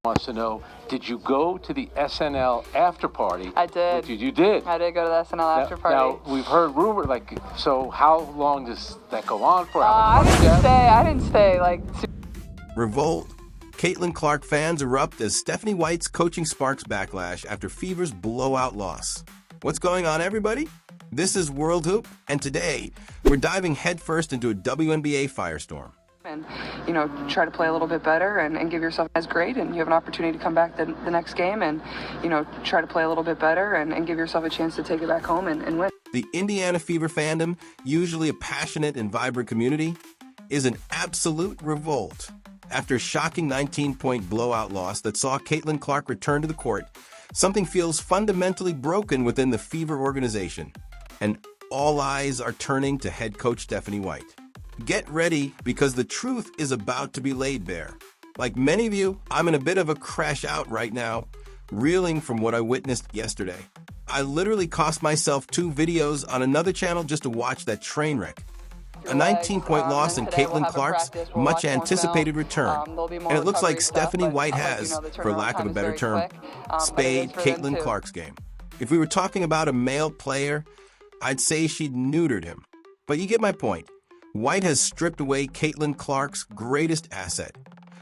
Wants to know, did you go to the SNL after party? I did. You did? I did go to the SNL after party. Now, we've heard rumor, so how long does that go on for? I didn't stay. Revolt. Caitlin Clark fans erupt as Stephanie White's coaching sparks backlash after Fever's blowout loss. What's going on, everybody? This is World Hoop, and today we're diving headfirst into a WNBA firestorm. And, try to play a little bit better and give yourself as great, and you have an opportunity to come back the next game and, try to play a little bit better and give yourself a chance to take it back home and win. The Indiana Fever fandom, usually a passionate and vibrant community, is an absolute revolt. After a shocking 19-point blowout loss that saw Caitlin Clark return to the court, something feels fundamentally broken within the Fever organization, and all eyes are turning to head coach Stephanie White. Get ready, because the truth is about to be laid bare. Like many of you, I'm in a bit of a crash out right now, reeling from what I witnessed yesterday. I literally cost myself 2 videos on another channel just to watch that train wreck. A 19-point loss in Caitlin Clark's much-anticipated return. And it looks like Stephanie White has, for lack of a better term, spayed Caitlin Clark's game. If we were talking about a male player, I'd say she'd neutered him. But you get my point. White has stripped away Caitlin Clark's greatest asset,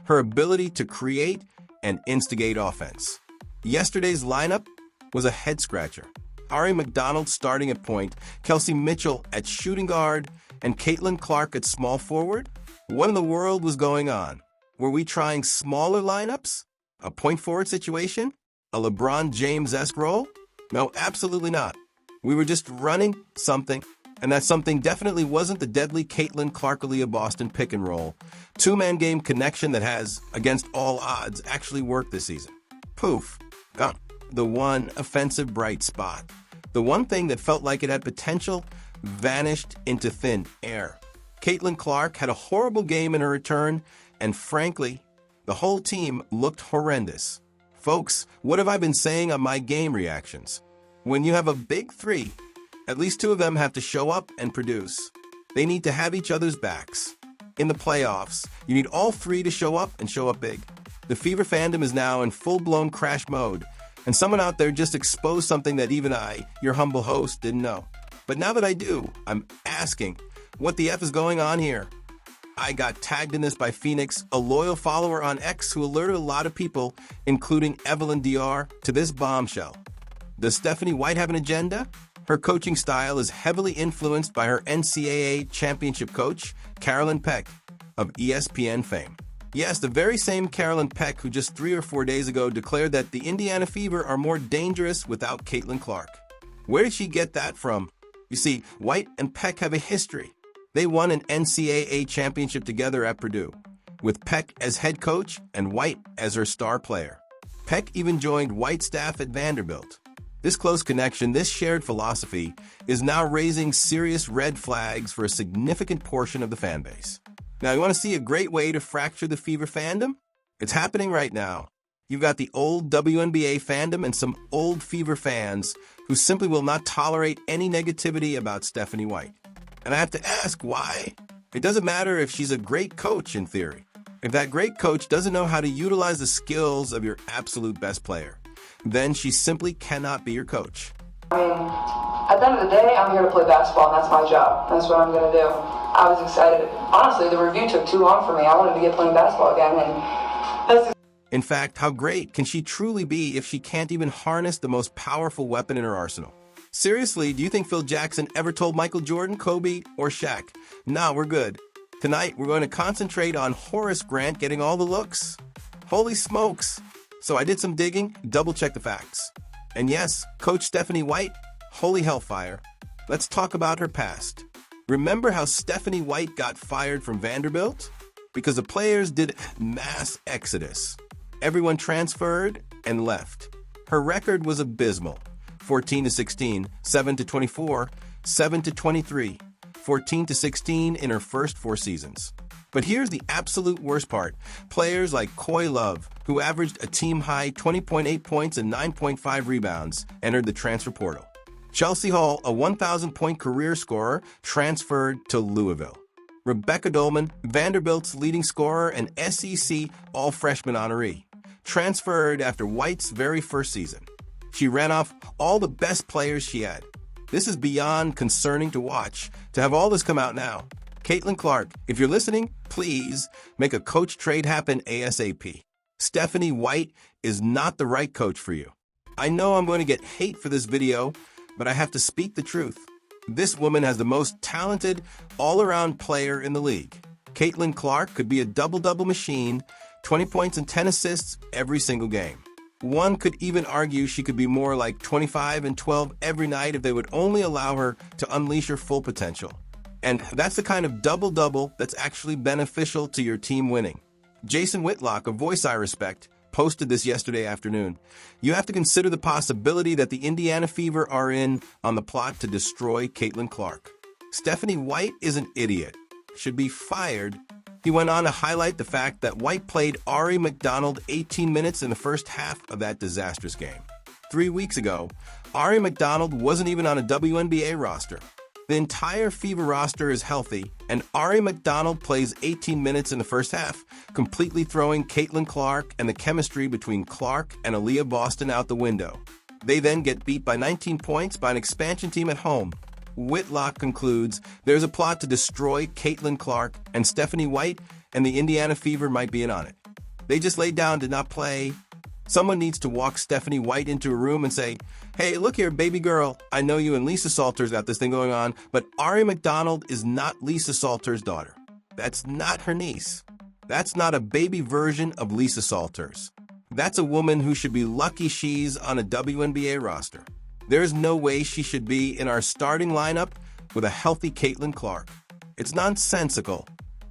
her ability to create and instigate offense. Yesterday's lineup was a head-scratcher. Ari McDonald starting at point, Kelsey Mitchell at shooting guard, and Caitlin Clark at small forward? What in the world was going on? Were we trying smaller lineups? A point forward situation? A LeBron James-esque role? No, absolutely not. We were just running something. And that something definitely wasn't the deadly Caitlin Clark-Aaliyah Boston pick and roll. 2-man game connection that has, against all odds, actually worked this season. Poof. Gone. The one offensive bright spot. The one thing that felt like it had potential vanished into thin air. Caitlin Clark had a horrible game in her return, and frankly, the whole team looked horrendous. Folks, what have I been saying on my game reactions? When you have a big 3, at least 2 of them have to show up and produce. They need to have each other's backs. In the playoffs, you need all 3 to show up and show up big. The Fever fandom is now in full-blown crash mode, and someone out there just exposed something that even I, your humble host, didn't know. But now that I do, I'm asking, what the F is going on here? I got tagged in this by Phoenix, a loyal follower on X who alerted a lot of people, including Evelyn DR, to this bombshell. Does Stephanie White have an agenda? Her coaching style is heavily influenced by her NCAA championship coach, Carolyn Peck, of ESPN fame. Yes, the very same Carolyn Peck who just 3 or 4 days ago declared that the Indiana Fever are more dangerous without Caitlin Clark. Where did she get that from? You see, White and Peck have a history. They won an NCAA championship together at Purdue, with Peck as head coach and White as her star player. Peck even joined White's staff at Vanderbilt. This close connection, this shared philosophy, is now raising serious red flags for a significant portion of the fan base. Now, you want to see a great way to fracture the Fever fandom? It's happening right now. You've got the old WNBA fandom and some old Fever fans who simply will not tolerate any negativity about Stephanie White. And I have to ask why. It doesn't matter if she's a great coach in theory. If that great coach doesn't know how to utilize the skills of your absolute best player, then she simply cannot be your coach. I mean, at the end of the day, I'm here to play basketball, and that's my job. That's what I'm going to do. I was excited. Honestly, the review took too long for me. I wanted to get playing basketball again, and that's... In fact, how great can she truly be if she can't even harness the most powerful weapon in her arsenal? Seriously, do you think Phil Jackson ever told Michael Jordan, Kobe, or Shaq, "Nah, we're good"? Tonight, we're going to concentrate on Horace Grant getting all the looks. Holy smokes! So I did some digging, double-checked the facts. And yes, Coach Stephanie White, holy hellfire. Let's talk about her past. Remember how Stephanie White got fired from Vanderbilt? Because the players did mass exodus. Everyone transferred and left. Her record was abysmal. 14-16, 7-24, 7-23, 14-16 in her first 4 seasons. But here's the absolute worst part. Players like Coy Love, who averaged a team-high 20.8 points and 9.5 rebounds, entered the transfer portal. Chelsea Hall, a 1,000-point career scorer, transferred to Louisville. Rebecca Dolman, Vanderbilt's leading scorer and SEC all-freshman honoree, transferred after White's very first season. She ran off all the best players she had. This is beyond concerning to watch, to have all this come out now. Caitlin Clark, if you're listening, please make a coach trade happen ASAP. Stephanie White is not the right coach for you. I know I'm going to get hate for this video, but I have to speak the truth. This woman has the most talented, all-around player in the league. Caitlin Clark could be a double-double machine, 20 points and 10 assists every single game. One could even argue she could be more like 25 and 12 every night if they would only allow her to unleash her full potential. And that's the kind of double-double that's actually beneficial to your team winning. Jason Whitlock, a voice I respect, posted this yesterday afternoon. You have to consider the possibility that the Indiana Fever are in on the plot to destroy Caitlin Clark. Stephanie White is an idiot. Should be fired. He went on to highlight the fact that White played Ari McDonald 18 minutes in the first half of that disastrous game. 3 weeks ago, Ari McDonald wasn't even on a WNBA roster. The entire Fever roster is healthy, and Ari McDonald plays 18 minutes in the first half, completely throwing Caitlin Clark and the chemistry between Clark and Aaliyah Boston out the window. They then get beat by 19 points by an expansion team at home. Whitlock concludes there's a plot to destroy Caitlin Clark, and Stephanie White and the Indiana Fever might be in on it. They just laid down, did not play. Someone needs to walk Stephanie White into a room and say, hey, look here, baby girl, I know you and Lisa Salters got this thing going on, but Ari McDonald is not Lisa Salters' daughter. That's not her niece. That's not a baby version of Lisa Salters. That's a woman who should be lucky she's on a WNBA roster. There's no way she should be in our starting lineup with a healthy Caitlin Clark. It's nonsensical.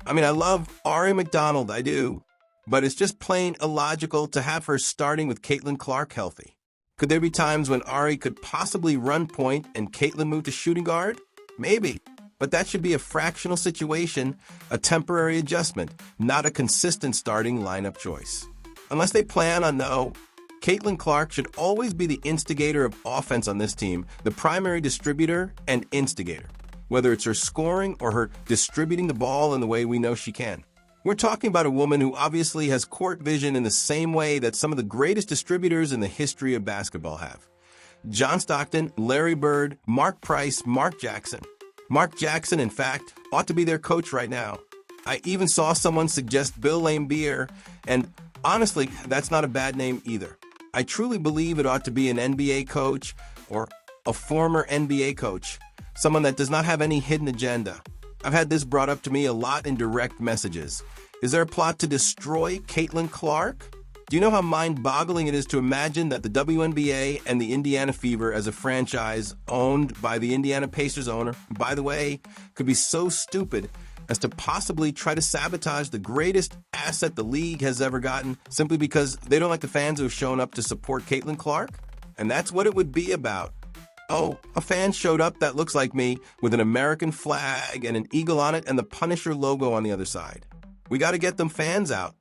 I mean, I love Ari McDonald, I do. But it's just plain illogical to have her starting with Caitlin Clark healthy. Could there be times when Ari could possibly run point and Caitlin move to shooting guard? Maybe. But that should be a fractional situation, a temporary adjustment, not a consistent starting lineup choice. Unless they plan on no, Caitlin Clark should always be the instigator of offense on this team, the primary distributor and instigator, whether it's her scoring or her distributing the ball in the way we know she can. We're talking about a woman who obviously has court vision in the same way that some of the greatest distributors in the history of basketball have. John Stockton, Larry Bird, Mark Price, Mark Jackson. Mark Jackson, in fact, ought to be their coach right now. I even saw someone suggest Bill Laimbeer, and honestly, that's not a bad name either. I truly believe it ought to be an NBA coach or a former NBA coach, someone that does not have any hidden agenda. I've had this brought up to me a lot in direct messages. Is there a plot to destroy Caitlin Clark? Do you know how mind-boggling it is to imagine that the WNBA and the Indiana Fever as a franchise owned by the Indiana Pacers owner, by the way, could be so stupid as to possibly try to sabotage the greatest asset the league has ever gotten simply because they don't like the fans who have shown up to support Caitlin Clark? And that's what it would be about. Oh, a fan showed up that looks like me with an American flag and an eagle on it and the Punisher logo on the other side. We got to get them fans out.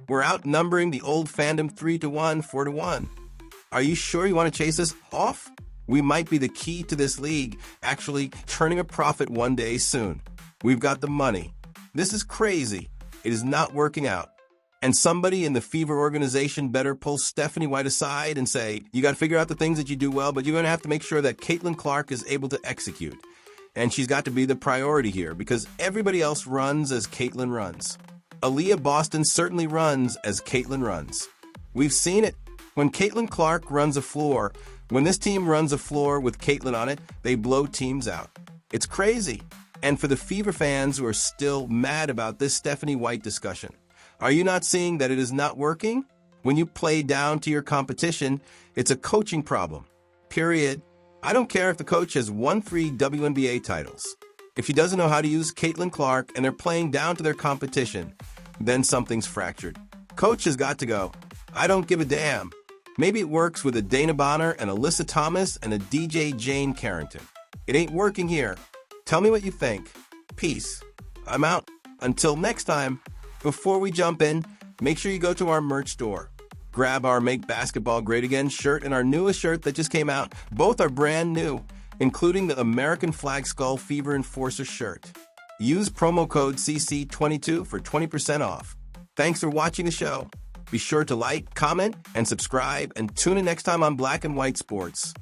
We're outnumbering the old fandom 3-1, 4-1. Are you sure you want to chase us off? We might be the key to this league actually turning a profit one day soon. We've got the money. This is crazy. It is not working out. And somebody in the Fever organization better pull Stephanie White aside and say, you got to figure out the things that you do well, but you're going to have to make sure that Caitlin Clark is able to execute. And she's got to be the priority here because everybody else runs as Caitlin runs. Aaliyah Boston certainly runs as Caitlin runs. We've seen it. When Caitlin Clark runs a floor, when this team runs a floor with Caitlin on it, they blow teams out. It's crazy. And for the Fever fans who are still mad about this Stephanie White discussion, are you not seeing that it is not working? When you play down to your competition, it's a coaching problem. Period. I don't care if the coach has won 3 WNBA titles. If she doesn't know how to use Caitlin Clark and they're playing down to their competition, then something's fractured. Coach has got to go. I don't give a damn. Maybe it works with a Dana Bonner, and Alyssa Thomas, and a DJ Jane Carrington. It ain't working here. Tell me what you think. Peace. I'm out. Until next time. Before we jump in, make sure you go to our merch store. Grab our Make Basketball Great Again shirt and our newest shirt that just came out. Both are brand new, including the American Flag Skull Fever Enforcer shirt. Use promo code CC22 for 20% off. Thanks for watching the show. Be sure to like, comment, and subscribe, and tune in next time on Black and White Sports.